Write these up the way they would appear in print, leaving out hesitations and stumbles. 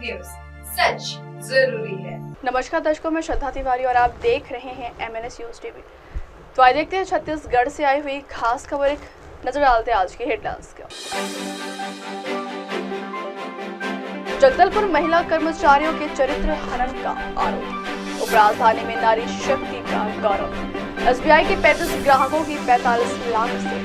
News, सच जरूरी है। नमस्कार दर्शकों, मैं श्रद्धा तिवारी और आप देख रहे हैं MNS न्यूज टीवी। तो आइए देखते हैं छत्तीसगढ़ से आई हुई खास खबर। एक नजर डालते हैं आज की हेडलाइंस का। जगदलपुर महिला कर्मचारियों के चरित्र हनन का आरोप। उपराजधानी में नारी शक्ति का गौरव। SBI के 35 ग्राहकों की 45 लाख से।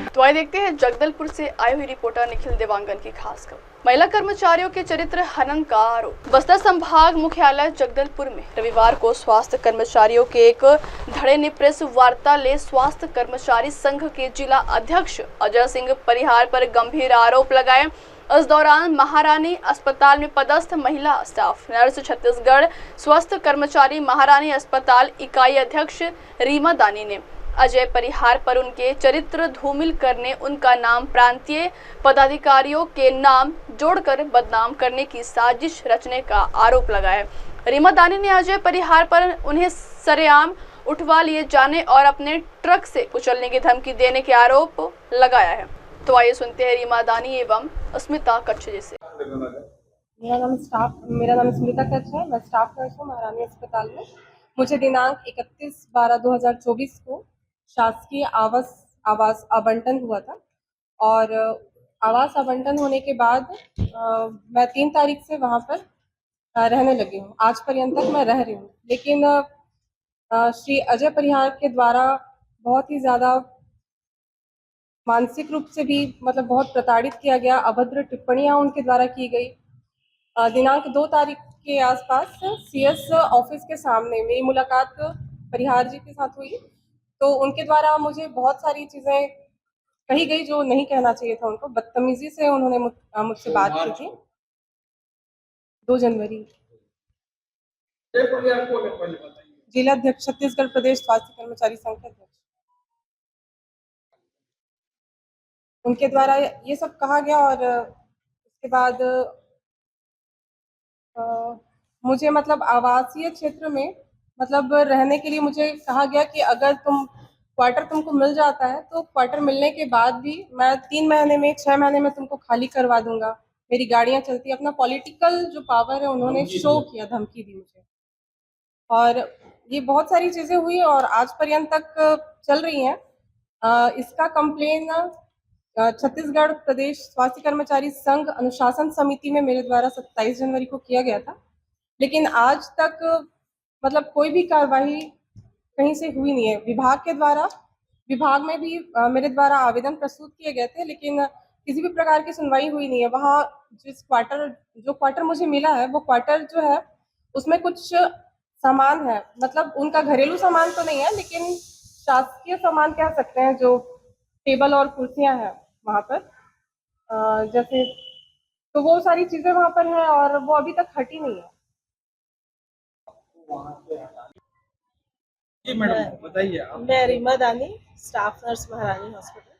तो आइए देखते हैं जगदलपुर से आई हुई रिपोर्टर निखिल देवांगन की खास खबर। महिला कर्मचारियों के चरित्र हनन का आरोप। बस्तर संभाग मुख्यालय जगदलपुर में रविवार को स्वास्थ्य कर्मचारियों के एक धड़े ने प्रेस वार्ता ले स्वास्थ्य कर्मचारी संघ के जिला अध्यक्ष अजय सिंह परिहार पर गंभीर आरोप लगाए। इस दौरान महारानी अस्पताल में पदस्थ महिला स्टाफ नर्स, छत्तीसगढ़ स्वास्थ्य कर्मचारी महारानी अस्पताल इकाई अध्यक्ष रीमा दानी ने अजय परिहार पर उनके चरित्र धूमिल करने, उनका नाम प्रांतीय पदाधिकारियों के नाम जोड़कर बदनाम करने की साजिश रचने का आरोप लगाया। रीमा दानी ने अजय परिहार पर उन्हें सरेआम उठवा लिए जाने और अपने ट्रक से कुचलने की धमकी देने के आरोप लगाया है। तो आइए सुनते हैं रीमा दानी एवं स्मिता कच्छ जी से। मेरा नाम स्मिता कच्छ है। मैं स्टाफ नर्स हूँ महारानी अस्पताल में। मुझे दिनांक 31/12/2024 को शासकीय आवास आवंटन हुआ था और आवास आवंटन होने के बाद मैं 3 तारीख से वहाँ पर रहने लगी हूँ। आज पर्यंत तक मैं रह रही हूँ, लेकिन श्री अजय परिहार के द्वारा बहुत ही ज़्यादा मानसिक रूप से भी बहुत प्रताड़ित किया गया। अभद्र टिप्पणियाँ उनके द्वारा की गई। दिनांक 2 तारीख के आसपास CS ऑफिस के सामने मेरी मुलाकात परिहार जी के साथ हुई, तो उनके द्वारा मुझे बहुत सारी चीज़ें कही गई जो नहीं कहना चाहिए था उनको। बदतमीजी से उन्होंने मुझसे बात की थी। 2 जनवरी। जिला अध्यक्ष, छत्तीसगढ़ प्रदेश स्वास्थ्य कर्मचारी संघ के अध्यक्ष, उनके द्वारा ये सब कहा गया। और उसके बाद मुझे आवासीय क्षेत्र में रहने के लिए मुझे कहा गया कि अगर क्वार्टर तुमको मिल जाता है तो क्वार्टर मिलने के बाद भी मैं 3 महीने में 6 महीने में तुमको खाली करवा दूंगा। मेरी गाड़ियां चलती। अपना पॉलिटिकल जो पावर है उन्होंने शो किया, धमकी दी मुझे। और ये बहुत सारी चीजें हुई और आज पर्यंत तक चल रही हैं। इसका कंप्लेन छत्तीसगढ़ प्रदेश स्वास्थ्य कर्मचारी संघ अनुशासन समिति में मेरे द्वारा 27 जनवरी को किया गया था, लेकिन आज तक कोई भी कार्रवाई कहीं से हुई नहीं है। विभाग में भी मेरे द्वारा आवेदन प्रस्तुत किए गए थे, लेकिन किसी भी प्रकार की सुनवाई हुई नहीं है। वहाँ जो क्वार्टर मुझे मिला है वो क्वार्टर जो है उसमें कुछ सामान है, उनका घरेलू सामान तो नहीं है, लेकिन शासकीय सामान कह सकते हैं, जो टेबल और कुर्सियां हैं वहाँ पर जैसे, तो वो सारी चीजें वहाँ पर हैं और वो अभी तक हटी नहीं है। जी मैडम बताइए। मैं रीमा दानी, स्टाफ नर्स महारानी हॉस्पिटल।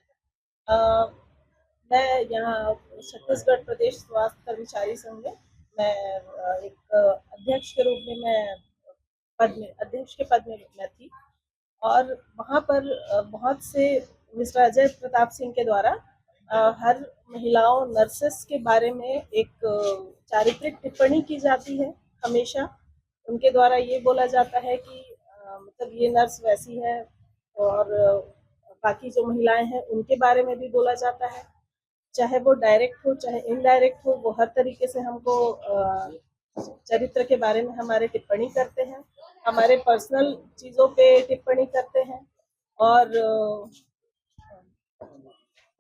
मैं यहाँ छत्तीसगढ़ प्रदेश स्वास्थ्य कर्मचारी संघ में मैं एक अध्यक्ष के रूप में अध्यक्ष के पद में मैं थी। और वहाँ पर बहुत से मिस्टर अजय प्रताप सिंह के द्वारा हर महिलाओं नर्सेस के बारे में एक चारित्रिक टिप्पणी की जाती है। हमेशा उनके द्वारा ये बोला जाता है कि ये नर्स वैसी है, और बाकी जो महिलाएं हैं उनके बारे में भी बोला जाता है। चाहे वो डायरेक्ट हो चाहे इनडायरेक्ट हो, वो हर तरीके से हमको चरित्र के बारे में हमारे टिप्पणी करते हैं, हमारे पर्सनल चीज़ों पे टिप्पणी करते हैं। और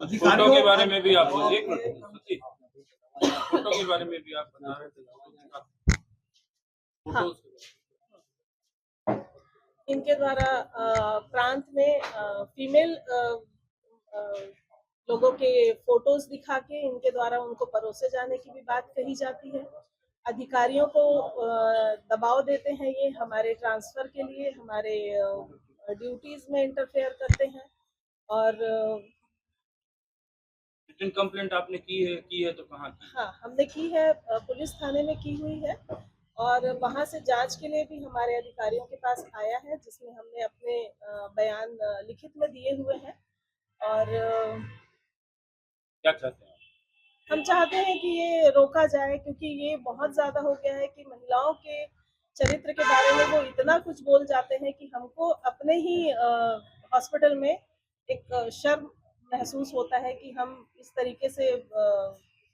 फोटो के बारे में भी आप फोटो के बारे में भी आप बता रहे थे। हाँ, इनके द्वारा प्रांत में फीमेल लोगों के फोटोज दिखा के इनके द्वारा उनको परोसे जाने की भी बात कही जाती है। अधिकारियों को दबाव देते हैं, ये हमारे ट्रांसफर के लिए हमारे ड्यूटीज में इंटरफेयर करते हैं। और रिटन कंप्लेंट आपने की है तो कहाँ की? हाँ, हमने की है, पुलिस थाने में की हुई है, और वहाँ से जांच के लिए भी हमारे अधिकारियों के पास आया है, जिसमें हमने अपने बयान लिखित में दिए हुए हैं। और क्या चाहते हैं? हम चाहते हैं कि ये रोका जाए, क्योंकि ये बहुत ज़्यादा हो गया है कि महिलाओं के चरित्र के बारे में वो इतना कुछ बोल जाते हैं कि हमको अपने ही हॉस्पिटल में एक शर्म महसूस होता है कि हम इस तरीके से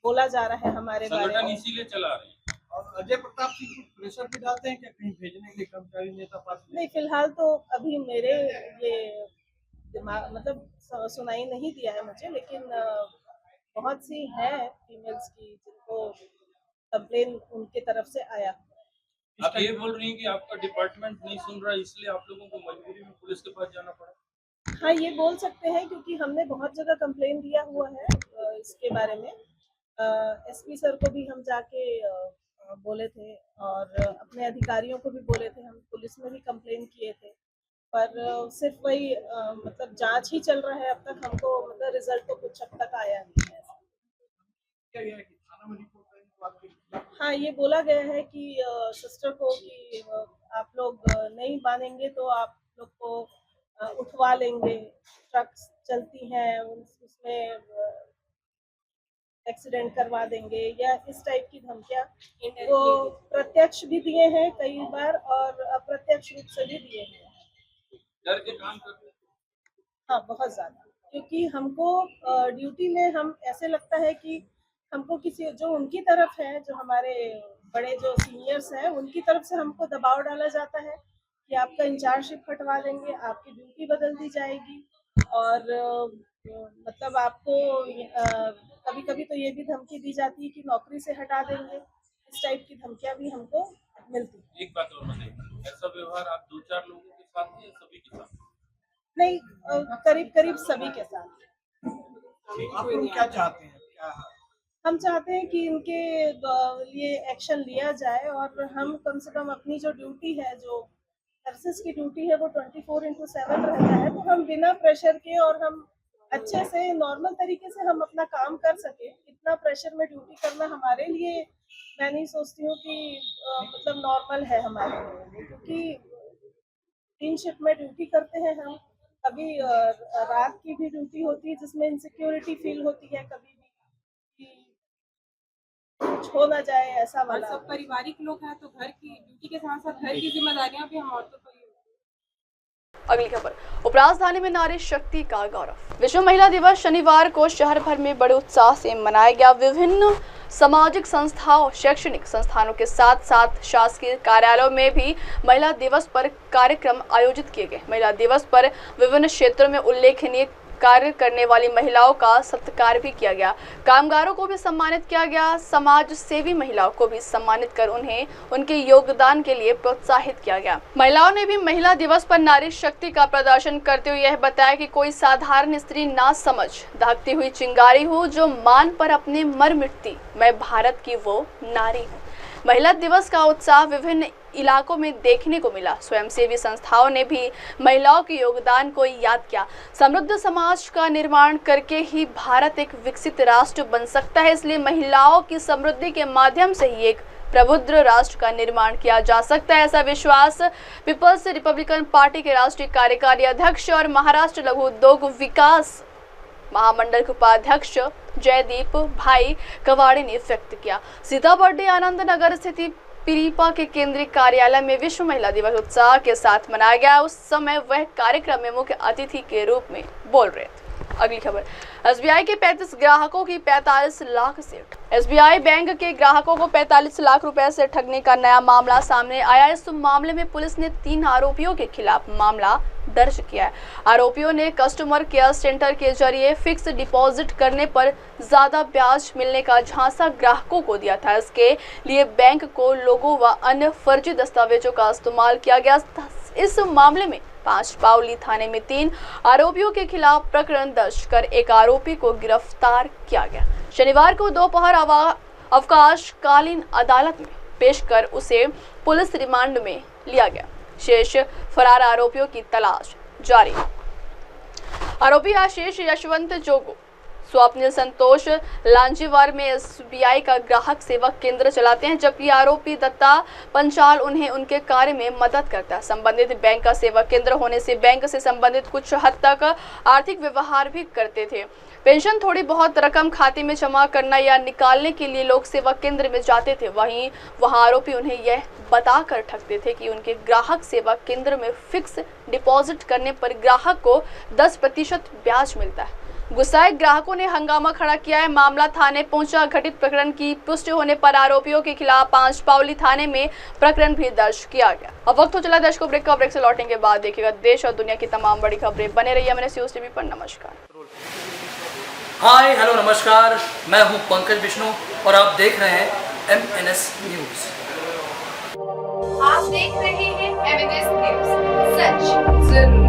बोला जा रहा है हमारे बारे संगठन में। इसीलिए चला रहे हैं। और अजय प्रताप सिंह को प्रेशर भी डालते हैं क्या कहीं भेजने के लिए कर्मचारी नेता पार्टी? नहीं, फिलहाल तो अभी मेरे ये दिमाग मतलब सुनाई नहीं दिया है मुझे, लेकिन बहुत सी हैं फीमेल्स की जिनको कंप्लेन उनके तरफ से आया। आप ये बोल रही हैं कि आपका डिपार्टमेंट नहीं सुन रहा है, इसलिए आप लोगों को मजबूरी में पुलिस के पास जाना पड़ा? हाँ, ये बोल सकते हैं, क्योंकि हमने बहुत जगह कंप्लेन दिया हुआ है इसके बारे में। एसपी सर को भी हम जाके बोले थे और अपने अधिकारियों को भी बोले थे, हम पुलिस में भी कंप्लेन किए थे, पर सिर्फ वही मतलब जांच ही चल रहा है अब तक। हमको मतलब रिजल्ट तो कुछ अब तक आया नहीं है। क्या यह है कि थाना में रिपोर्ट करेंगे तो आपके खिलाफ? हाँ, ये बोला गया है कि सिस्टर को कि आप लोग नहीं मानेंगे तो आप लोग को उठवा लेंगे, ट्रक्स चलती हैं उसमें एक्सीडेंट करवा देंगे, या इस टाइप की धमकियाँ वो प्रत्यक्ष भी दिए हैं कई बार और अप्रत्यक्ष रूप से भी दिए हैं। डर के काम करते हैं। हाँ, बहुत ज़्यादा, क्योंकि हमको ड्यूटी में हम ऐसे लगता है कि हमको किसी जो उनकी तरफ है, जो हमारे बड़े जो सीनियर्स हैं, उनकी तरफ से हमको दबाव डाला जाता है कि आपका इंचार्जशिप हटवा देंगे, आपकी ड्यूटी बदल दी जाएगी और मतलब आपको कभी कभी तो ये भी धमकी दी जाती है कि नौकरी से हटा देंगे। इस टाइप की धमकियाँ भी हमको मिलती है। एक बात और बताइए, ऐसा व्यवहार आप 2-4 लोगों के साथ है या सभी के साथ? नहीं, करीब करीब सभी के साथ। आप लोग क्या चाहते हैं? क्या हम चाहते हैं कि इनके लिए एक्शन लिया जाए और हम कम से कम अपनी जो ड्यूटी है, जो नर्सेस की ड्यूटी है, वो 24/7 रहता है, तो हम बिना प्रेशर के और हम अच्छे से नॉर्मल तरीके से हम अपना काम कर सके। इतना प्रेशर में ड्यूटी करना हमारे लिए, मैं नहीं सोचती हूँ कि मतलब नॉर्मल है हमारे लिए, क्योंकि 3 शिफ्ट में ड्यूटी करते हैं हम। कभी रात की भी ड्यूटी होती है जिसमें इनसिक्योरिटी फील होती है कभी भी कि कुछ हो ना जाए ऐसा और वाला। सब पारिवारिक लोग हैं तो घर की ड्यूटी के साथ साथ घर की जिम्मेदारियां भी हम औरतों पर ही होती हैं। अगली खबर, उपराजधानी में नारी शक्ति का गौरव। विश्व महिला दिवस शनिवार को शहर भर में बड़े उत्साह से मनाया गया। विभिन्न सामाजिक संस्थाओं, शैक्षणिक संस्थानों के साथ साथ शासकीय कार्यालयों में भी महिला दिवस पर कार्यक्रम आयोजित किए गए। महिला दिवस पर विभिन्न क्षेत्रों में उल्लेखनीय कार्य करने वाली महिलाओं का सत्कार भी किया गया। कामगारों को भी सम्मानित किया गया। समाज सेवी महिलाओं को भी सम्मानित कर उन्हें उनके योगदान के लिए प्रोत्साहित किया गया। महिलाओं ने भी महिला दिवस पर नारी शक्ति का प्रदर्शन करते हुए यह बताया कि कोई साधारण स्त्री ना समझ दहकती हुई चिंगारी हूँ जो मान पर अपने मर मिटती, मैं भारत की वो नारी हूँ। महिला दिवस का उत्साह विभिन्न इलाकों में देखने को मिला। स्वयंसेवी संस्थाओं ने भी महिलाओं के योगदान को याद किया। समृद्ध समाज का निर्माण करके ही भारत एक विकसित राष्ट्र बन सकता है, इसलिए महिलाओं की समृद्धि के माध्यम से ही एक प्रबुद्ध राष्ट्र का निर्माण किया जा सकता है, ऐसा विश्वास पीपल्स रिपब्लिकन पार्टी के राष्ट्रीय कार्यकारी अध्यक्ष और महाराष्ट्र लघु उद्योग विकास महामंडल के उपाध्यक्ष जयदीप भाई कवाड़े ने व्यक्त किया। सीताबर्डी आनंद नगर स्थित पीरीपा के केंद्रीय कार्यालय में विश्व महिला दिवस उत्साह के साथ मनाया गया। उस समय वह कार्यक्रम में मुख्य अतिथि के रूप में बोल रहे थे। अगली खबर, एसबीआई के 35 ग्राहकों की 45 लाख से ठग। एसबीआई बैंक के ग्राहकों को 45 लाख रुपए से ठगने का नया मामला सामने आया। इस मामले में पुलिस ने 3 आरोपियों के खिलाफ मामला दर्ज किया है। आरोपियों ने कस्टमर केयर सेंटर के जरिए फिक्स डिपॉजिट करने पर ज्यादा ब्याज मिलने का झांसा ग्राहकों को दिया था। इसके लिए बैंक को लोगों व अन्य फर्जी दस्तावेजों का इस्तेमाल किया गया। इस मामले में 5 पावली थाने में 3 आरोपियों के खिलाफ प्रकरण दर्ज कर एक आरोपी को गिरफ्तार किया गया। शनिवार को दोपहर अवकाशकालीन अदालत में पेश कर उसे पुलिस रिमांड में लिया गया। शेष फरार आरोपियों की तलाश जारी है। आरोपी आशीष यशवंत जोगो स्वप्निल संतोष लांजीवार में एसबीआई का ग्राहक सेवा केंद्र चलाते हैं, जबकि आरोपी दत्ता पंचाल उन्हें उनके कार्य में मदद करता है। संबंधित बैंक का सेवा केंद्र होने से बैंक से संबंधित कुछ हद तक आर्थिक व्यवहार भी करते थे। पेंशन थोड़ी बहुत रकम खाते में जमा करना या निकालने के लिए लोग सेवा केंद्र में जाते थे। वहां आरोपी उन्हें यह बताकर ठगते थे कि उनके ग्राहक सेवा केंद्र में फिक्स डिपॉजिट करने पर ग्राहक को 10% ब्याज मिलता है। गुस्साए ग्राहकों ने हंगामा खड़ा किया है। मामला थाने पहुंचा। घटित प्रकरण की पुष्टि होने पर आरोपियों के खिलाफ 5 पावली थाने में प्रकरण भी दर्ज किया गया। अब वक्त हो चला दर्शकों ब्रेक का। ब्रेक से लौटने के बाद देखिएगा देश और दुनिया की तमाम बड़ी खबरें। बने रहिए हमारे न्यूज़ टीवी पर। नमस्कार। हाय हेलो नमस्कार, मैं हूं पंकज विष्णु और आप देख रहे हैं MNS न्यूज़। आप देख रहे हैं MNS न्यूज़, सच जरूरी।